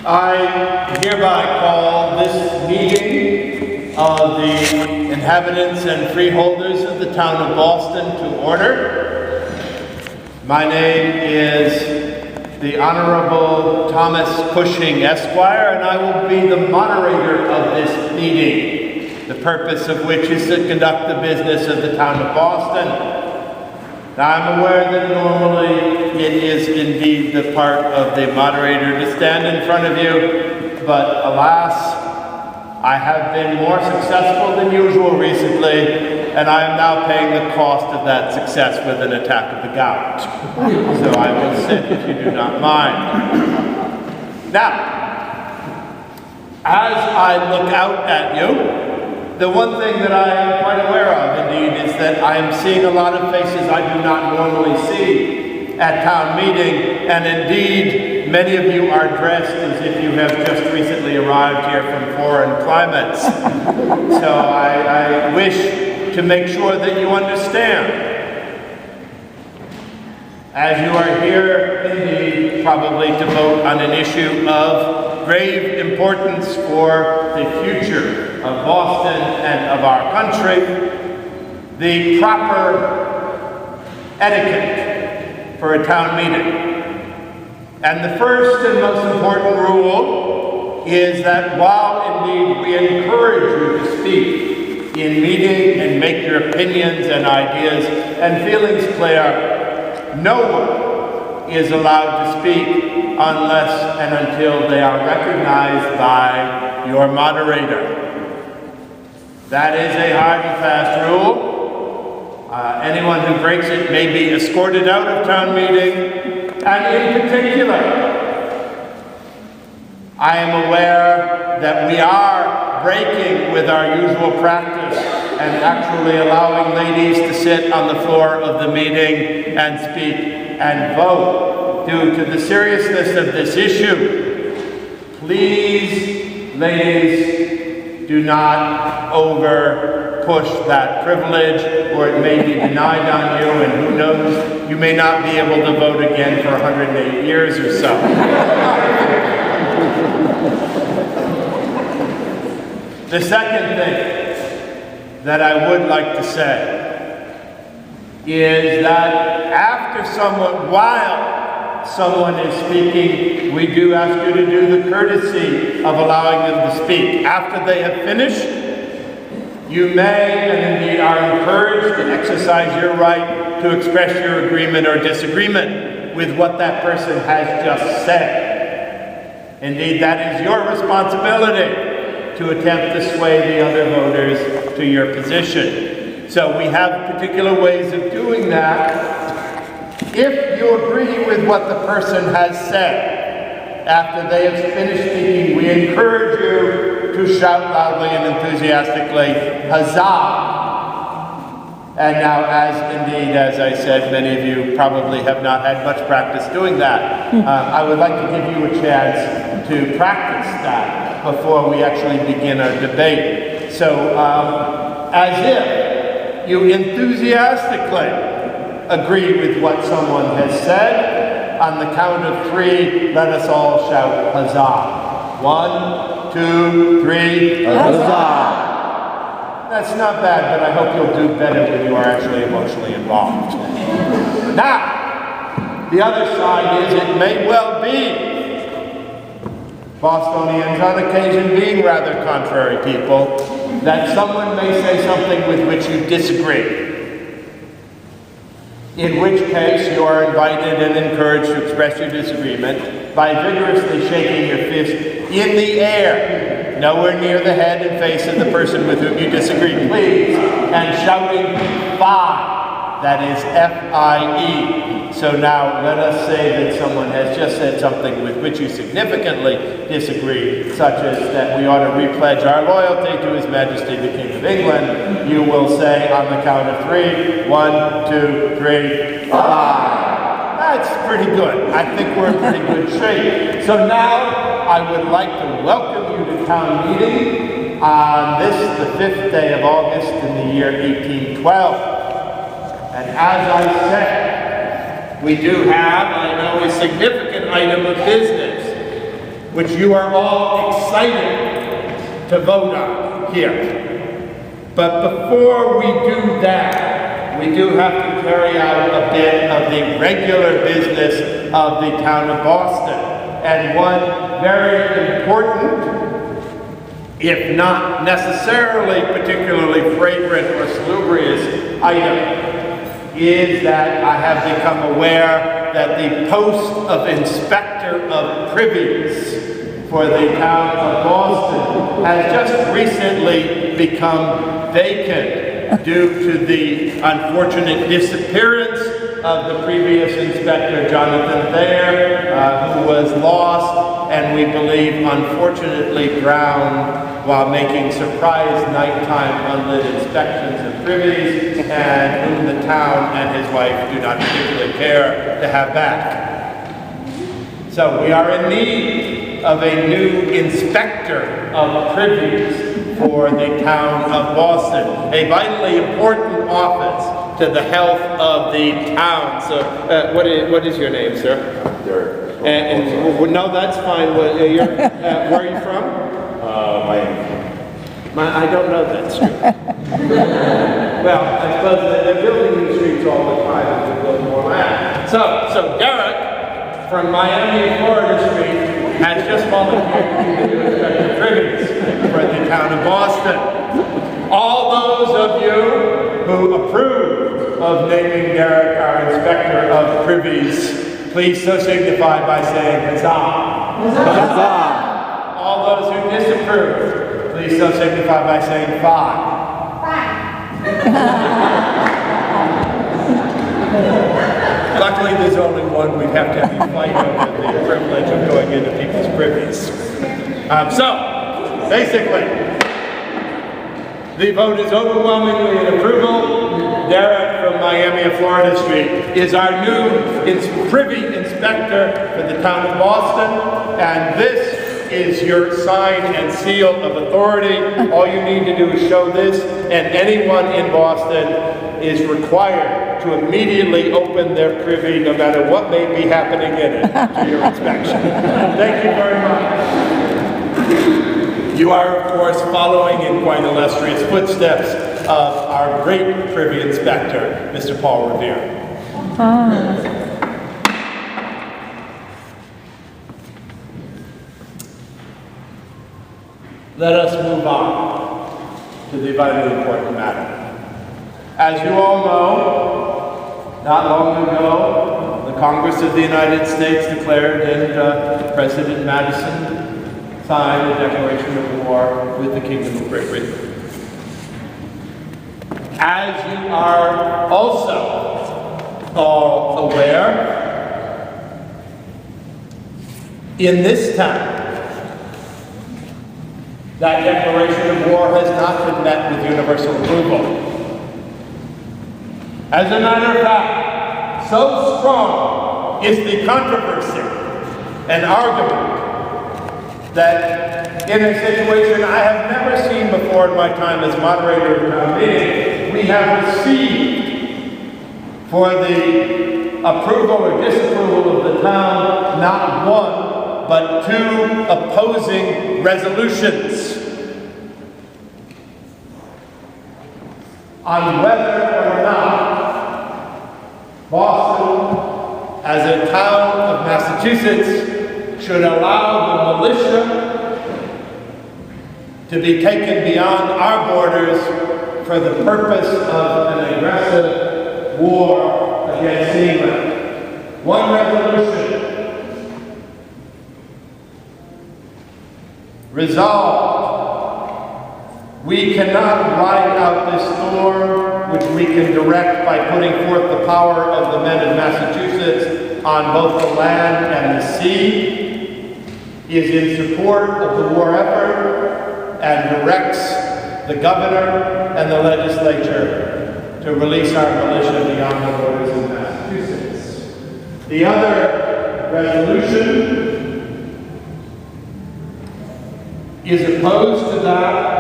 I hereby call this meeting of the inhabitants and freeholders of the town of Boston to order. My name is the Honorable Thomas Cushing, Esquire, and I will be the moderator of this meeting, the purpose of which is to conduct the business of the town of Boston. Now, I'm aware that normally it is indeed the part of the moderator to stand in front of you, but alas, I have been more successful than usual recently, and I am now paying the cost of that success with an attack of the gout. So I will sit if you do not mind. Now, as I look out at you, the one thing that I am quite aware of, indeed, is that I am seeing a lot of faces I do not normally see at town meeting, and indeed, many of you are dressed as if you have just recently arrived here from foreign climates. So I wish to make sure that you understand. As you are here, indeed, probably to vote on an issue of grave importance for the future of Boston and of our country, the proper etiquette for a town meeting. And the first and most important rule is that while indeed we encourage you to speak in meeting and make your opinions and ideas and feelings clear, no one is allowed to speak unless and until they are recognized by your moderator. That is a hard and fast rule. Anyone who breaks it may be escorted out of town meeting. And in particular, I am aware that we are breaking with our usual practice and actually allowing ladies to sit on the floor of the meeting and speak and vote. Due to the seriousness of this issue, please, ladies, do not over-push that privilege, or it may be denied on you, and who knows, you may not be able to vote again for 108 years or so. The second thing that I would like to say is that after while someone is speaking, we do ask you to do the courtesy of allowing them to speak. After they have finished, you may and indeed are encouraged to exercise your right to express your agreement or disagreement with what that person has just said. Indeed, that is your responsibility to attempt to sway the other voters to your position. So we have particular ways of doing that. If you agree with what the person has said after they have finished speaking, we encourage you to shout loudly and enthusiastically, huzzah! And now, as I said, many of you probably have not had much practice doing that. I would like to give you a chance to practice that before we actually begin our debate. So, as if you enthusiastically agree with what someone has said, on the count of 3, let us all shout huzzah. 1, 2, 3, huzzah! That's not bad, but I hope you'll do better when you are actually emotionally involved. Now, the other side is it may well be Bostonians on occasion being rather contrary people, that someone may say something with which you disagree. In which case, you are invited and encouraged to express your disagreement by vigorously shaking your fist in the air, nowhere near the head and face of the person with whom you disagree, please, and shouting "Fie," that is F-I-E. So now, let us say that someone has just said something with which you significantly disagree, such as that we ought to repledge our loyalty to His Majesty the King of England. You will say on the count of 3, 1, 2, 3, 5. That's pretty good. I think we're in pretty good shape. So now, I would like to welcome you to town meeting on this, the 5th day of August in the year 1812. And as I said, we do have, I know, a significant item of business, which you are all excited to vote on here. But before we do that, we do have to carry out a bit of the regular business of the town of Boston. And one very important, if not necessarily particularly fragrant or salubrious item, is that I have become aware that the post of Inspector of Privies for the town of Boston has just recently become vacant due to the unfortunate disappearance of the previous inspector, Jonathan Thayer, who was lost and we believe unfortunately drowned while making surprise nighttime unlit inspections of privies, and whom the town and his wife do not particularly care to have back. So we are in need of a new inspector of privies for the town of Boston, a vitally important office to the health of the town. So what is your name, sir? Derek. No, that's fine. Where are you from? Miami. I don't know that street. Well, I suppose they're building new streets all the time as we build more land. So Derek from Miami, Florida Street has just volunteered to be the new inspector of privies for the town of Boston. All those of you who approve of naming Derek our inspector of privies, please so signify by saying huzzah. Huzzah. All those who disapprove, please so signify by saying fine. Luckily, there's only one. We'd have to have you fight over the privilege of going into people's privies. So, basically, the vote is overwhelmingly in approval. Derek from Miami and Florida Street is our new privy inspector for the town of Boston, and this is your sign and seal of authority. All you need to do is show this, and anyone in Boston is required to immediately open their privy, no matter what may be happening in it, to your inspection. Thank you very much. You are, of course, following in quite illustrious footsteps of our great privy inspector, Mr. Paul Revere. Let us move on to the vitally important matter. As you all know, not long ago, the Congress of the United States declared and President Madison signed a declaration of war with the Kingdom of Great Britain. As you are also all aware, in this town, that declaration of war has not been met with universal approval. As a matter of fact, so strong is the controversy and argument that in a situation I have never seen before in my time as moderator of the town meeting, we have received for the approval or disapproval of the town not one, but two opposing resolutions on whether or not Boston, as a town of Massachusetts, should allow the militia to be taken beyond our borders for the purpose of an aggressive war against England. One resolution. Resolved, we cannot ride out this storm, which we can direct by putting forth the power of the men of Massachusetts on both the land and the sea, is in support of the war effort and directs the governor and the legislature to release our militia beyond the borders of Massachusetts. The other resolution is opposed to that.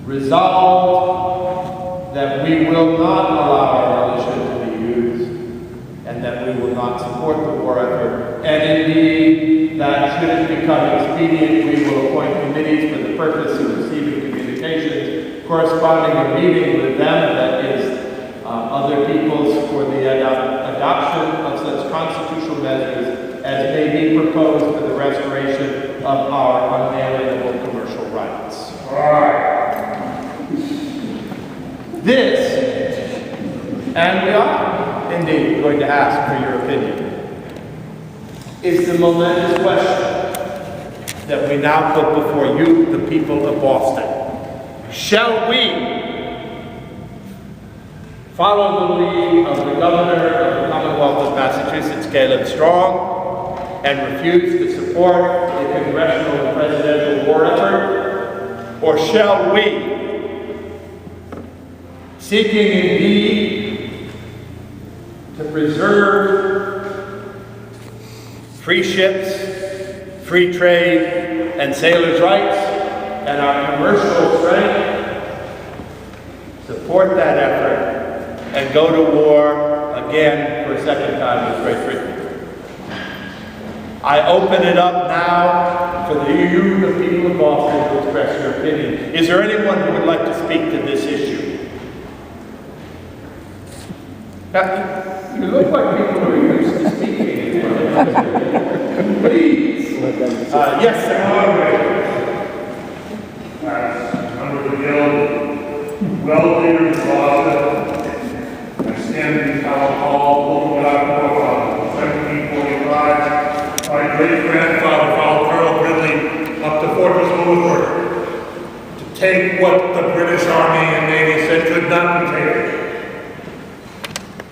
Resolved that we will not allow our militia to be used, and and that we will not support the war effort. And indeed, that should it become expedient, we will appoint committees for the purpose of receiving communications corresponding or meeting with them, that is, other peoples, for the adoption of such constitutional measures as may be proposed for the restoration of our unalienable commercial rights. All right. This, and we are indeed going to ask for your opinion, is the momentous question that we now put before you, the people of Boston. Shall we follow the lead of the governor of the Commonwealth of Massachusetts, Caleb Strong, and refuse to support the congressional and presidential war effort? Or shall we, seeking indeed to preserve free ships, free trade, and sailors' rights, and our commercial strength, support that effort and go to war again for a second time with Great Britain? I open it up now for you, the people of Boston, to express your opinion. Is there anyone who would like to speak to this issue? Now, you look like people who are used to speaking. Please. Yes, sir. As under the guild, well leaders of Boston, I stand in town hall looking out of 1745. My great-grandfather followed Colonel Gridley up to Fortress Lewisburg to take what the British Army and Navy said could not be taken.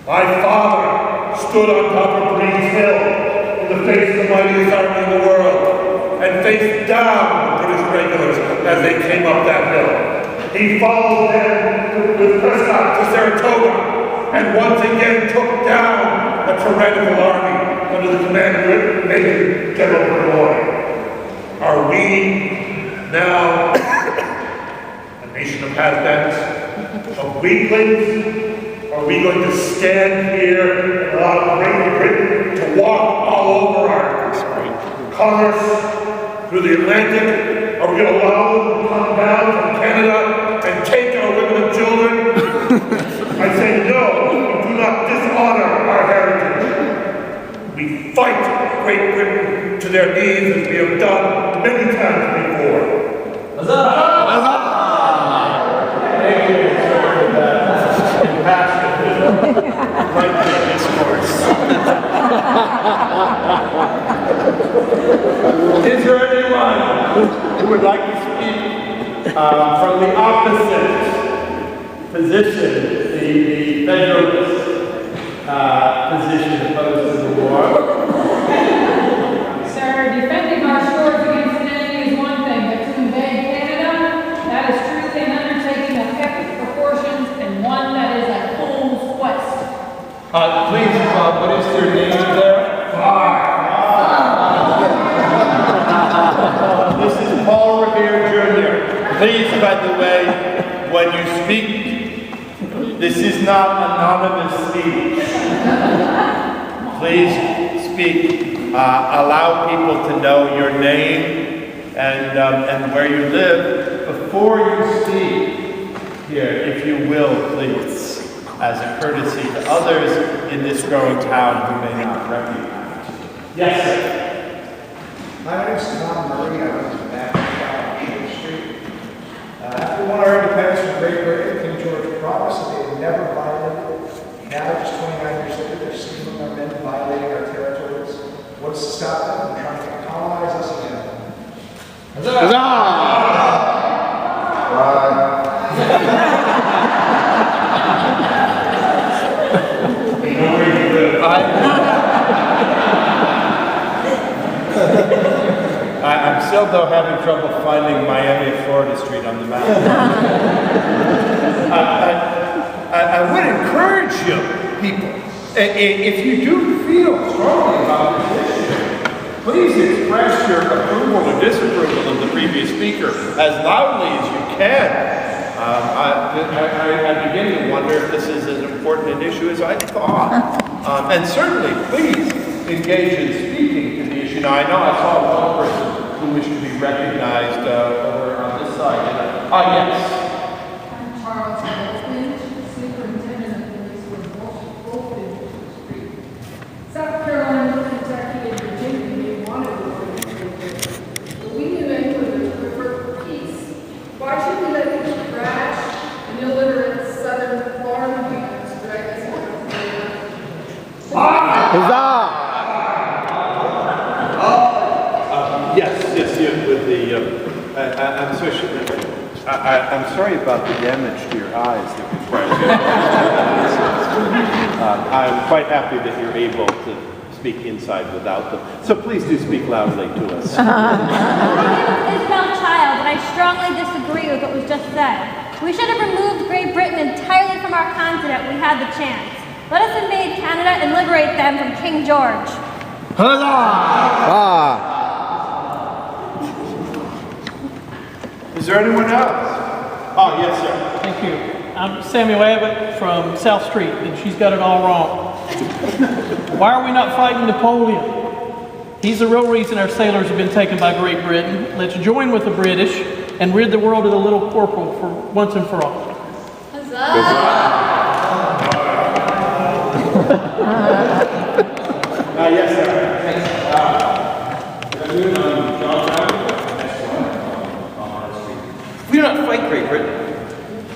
My father stood on top of Breeze Hill in the face of the mightiest army in the world and faced down the British regulars as they came up that hill. He followed them with Prescott to Saratoga and once again took down a tyrannical army under the command of Major General Burgoyne. Are we now a nation of has-beens, of weaklings? Are we going to stand here and allow Great Britain to walk all over our commerce through the Atlantic? Are we going to allow them to come down from Canada and take our women and children? I say no, we do not dishonor our heritage. We fight Great Britain to their knees as we have done many times before. Huzzah! Thank you, sir, for that impassioned, rightful discourse. Is there anyone who would like to speak from the opposite position, the federalist position opposed to the war? Sir, defending our shores against an enemy is one thing, but to invade Canada, that is truly an undertaking of epic proportions and one that is a fool's quest. Please, what is your name there? This is Paul Revere Jr. Please, by the way, when you speak, this is not anonymous speech. Please speak. Allow people to know your name and where you live before you speak here, if you will, please, as a courtesy to others in this growing town who may not recognize you. Yes, sir. My name is Tom Murray. I live in the back of Shore Street. After we won our independence from Great Britain, King George promised that they would never violate it. Now, just 29 years later, they're stealing our men, violating our territories. What is to stop them from trying to colonize us again? I'm still, though, having trouble finding Miami, Florida Street on the map. I would encourage you, people, if you do feel strongly about this issue, please express your approval or disapproval of the previous speaker as loudly as you can. I begin to wonder if this is as important an issue as I thought. And certainly, please engage in speaking to the issue. Now, I know I saw one person who wished to be recognized over on this side. Yes. I'm Charles Goldfinch, Superintendent of Police for Goldfinch Street. South Carolina, Kentucky, and Virginia may want to work together, but we New Englanders prefer peace. Why should we let these brash and illiterate southern foreign humans drag us out of Yes, with the, I'm sorry about the damage to your eyes that we've I'm quite happy that you're able to speak inside without them. So please do speak loudly to us. My name is Isabel Child, and I strongly disagree with what was just said. We should have removed Great Britain entirely from our continent when we had the chance. Let us invade Canada and liberate them from King George. Is there anyone else? Oh, yes, sir. Thank you. I'm Samuel Abbott from South Street, and she's got it all wrong. Why are we not fighting Napoleon? He's the real reason our sailors have been taken by Great Britain. Let's join with the British and rid the world of the little corporal for once and for all. Yes, sir. If we do not fight Great Britain,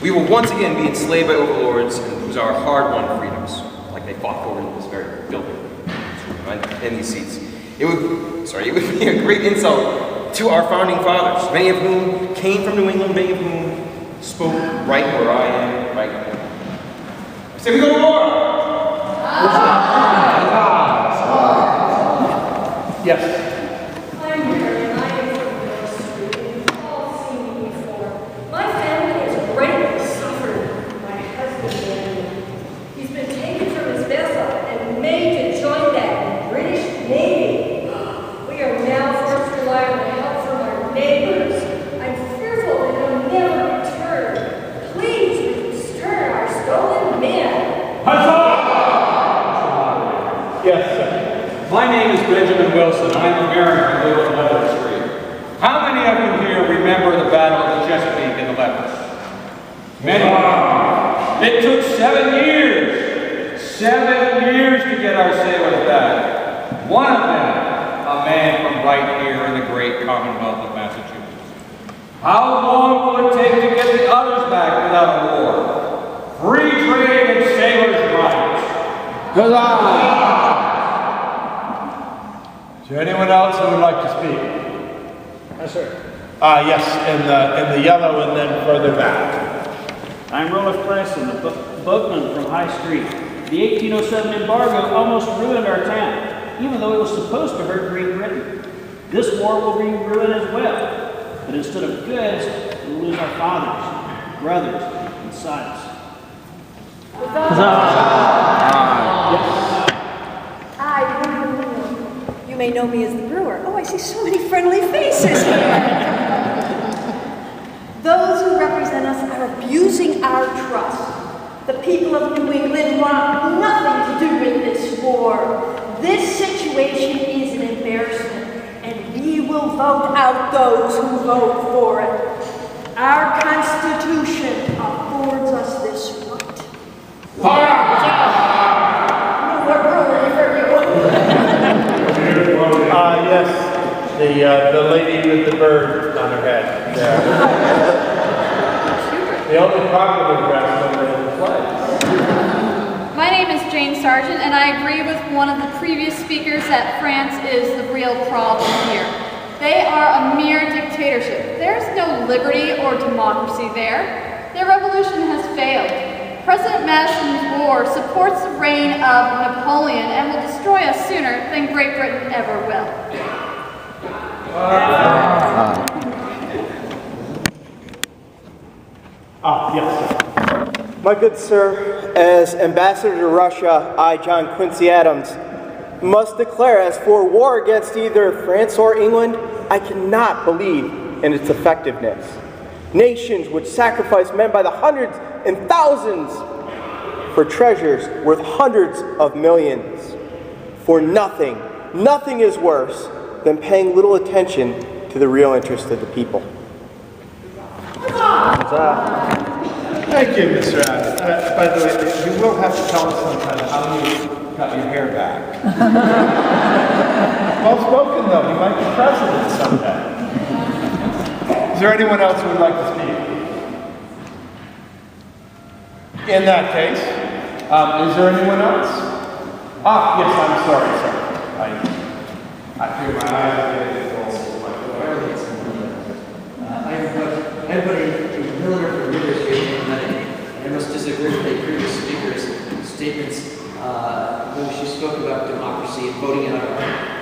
we will once again be enslaved by overlords and lose our hard-won freedoms, like they fought for in this very building, in these seats. It would be a great insult to our founding fathers, many of whom came from New England, many of whom spoke right where I am right now. I say we go to war! Yes. I'm Mary, and I am from Mill Street, and you've all seen me before. My family has greatly suffered. My husband, Daniel, he's been taken from his vessel and made to join that British Navy. We are now forced to rely on the help from our neighbors. I'm fearful that he'll never return. Please return our stolen men. Yes, sir. My name is Benjamin Wilson. I'm a mariner who live on Leopard Street. How many of you here remember the Battle of the Chesapeake and the Lepers? Many. It took 7 years. 7 years to get our sailors back. One of them, a man from right here in the great Commonwealth of Massachusetts. How long will it take to get the others back without a war? Free trade and sailors' rights. Huzzah! Is there anyone else who would like to speak? Yes, sir. Yes, in the yellow and then further back. I'm Rolf Preston, a boatman from High Street. The 1807 embargo almost ruined our town, even though it was supposed to hurt Great Britain. This war will bring ruin as well, but instead of goods, we'll lose our fathers, brothers, and sons. You may know me as the brewer. Oh, I see so many friendly faces here. Those who represent us are abusing our trust. The people of New England want nothing to do with this war. This situation is an embarrassment, and we will vote out those who vote for it. Our Constitution affords us this right. Yes, the lady with the bird on her head there. The only popular dress over in the play. My name is Jane Sargent, and I agree with one of the previous speakers that France is the real problem here. They are a mere dictatorship. There's no liberty or democracy there. Their revolution has failed. President Madison's war supports the reign of Napoleon and will destroy us sooner than Great Britain ever will. Yes. My good sir, as ambassador to Russia, I, John Quincy Adams, must declare as for war against either France or England, I cannot believe in its effectiveness. Nations would sacrifice men by the hundreds and thousands for treasures worth hundreds of millions. For nothing, nothing is worse than paying little attention to the real interest of the people. Thank you, Mr. Adams. By the way, you will have to tell us sometime how you got your hair back. Well spoken, though. You might be president someday. Is there anyone else who would like to speak? In that case, is there anyone else? Ah, yes, I'm sorry, sir. I fear my eyes are getting false. Everybody is familiar with leaders here, I must disagree with the previous speaker's statements when she spoke about democracy and voting out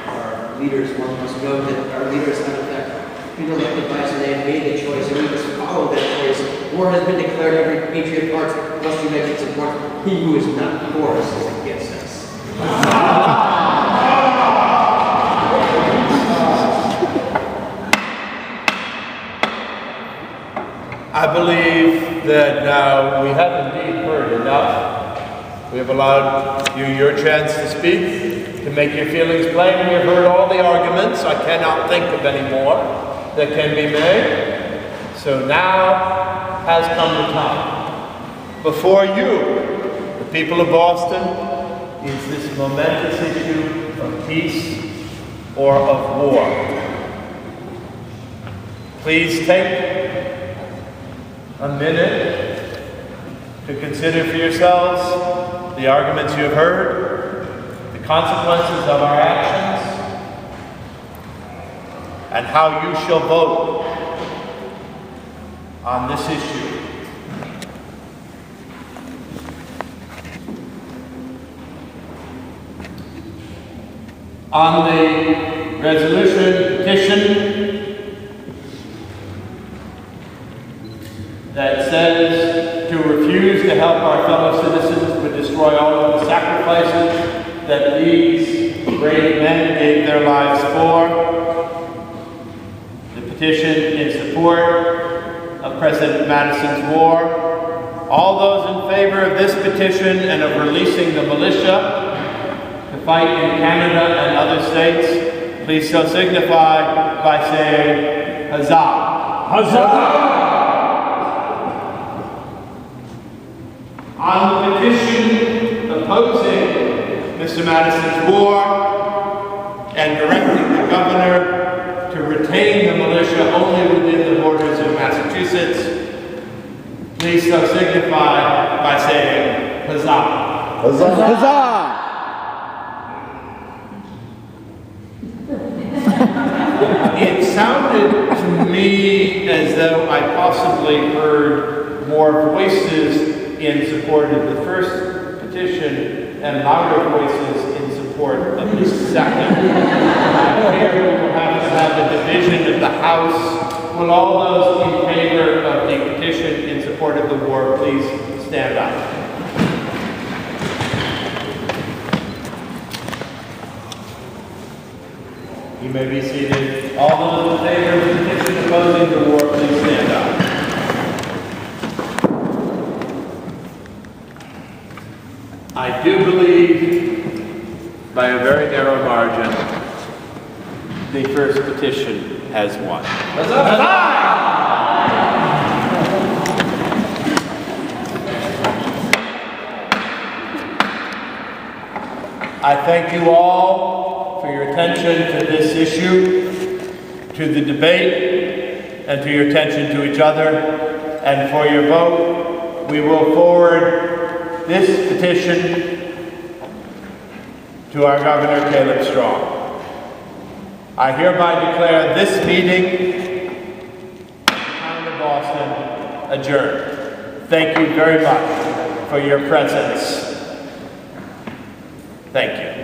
our leaders. One must know that our leaders have, in fact, been elected by us and they have made the choice, and we must follow that choice. War has been declared, every patriot heart must unite in support. He who is not for us is against us. I believe that now we have indeed heard enough. We have allowed you your chance to speak, to make your feelings plain. We have heard all the arguments. I cannot think of any more that can be made. So now has come the time. Before you, the people of Boston, is this momentous issue of peace or of war. Please take a minute to consider for yourselves the arguments you have heard, the consequences of our actions, and how you shall vote on this issue. On the resolution petition that says to refuse to help our fellow citizens but destroy all of the sacrifices that these brave men gave their lives for. The petition in support of President Madison's war. All those in favor of this petition and of releasing the militia to fight in Canada and other states, please so signify by saying huzzah. Huzzah! On the petition opposing Mr. Madison's war and directing the governor to retain the militia only within the borders of Massachusetts, please so signify by saying huzzah. Huzzah! Huzzah! It sounded to me as though I possibly heard more voices in support of the first petition and louder voices in support of the second. I fear we will have to have a division of the House. Will all those in favor of the petition in support of the war please stand up? You may be seated. All those in favor of the petition opposing the war please stand up. I do believe, by a very narrow margin, the first petition has won. I thank you all for your attention to this issue, to the debate, and to your attention to each other, and for your vote. We will forward this petition to our Governor, Caleb Strong. I hereby declare this meeting, Town of Boston, adjourned. Thank you very much for your presence. Thank you.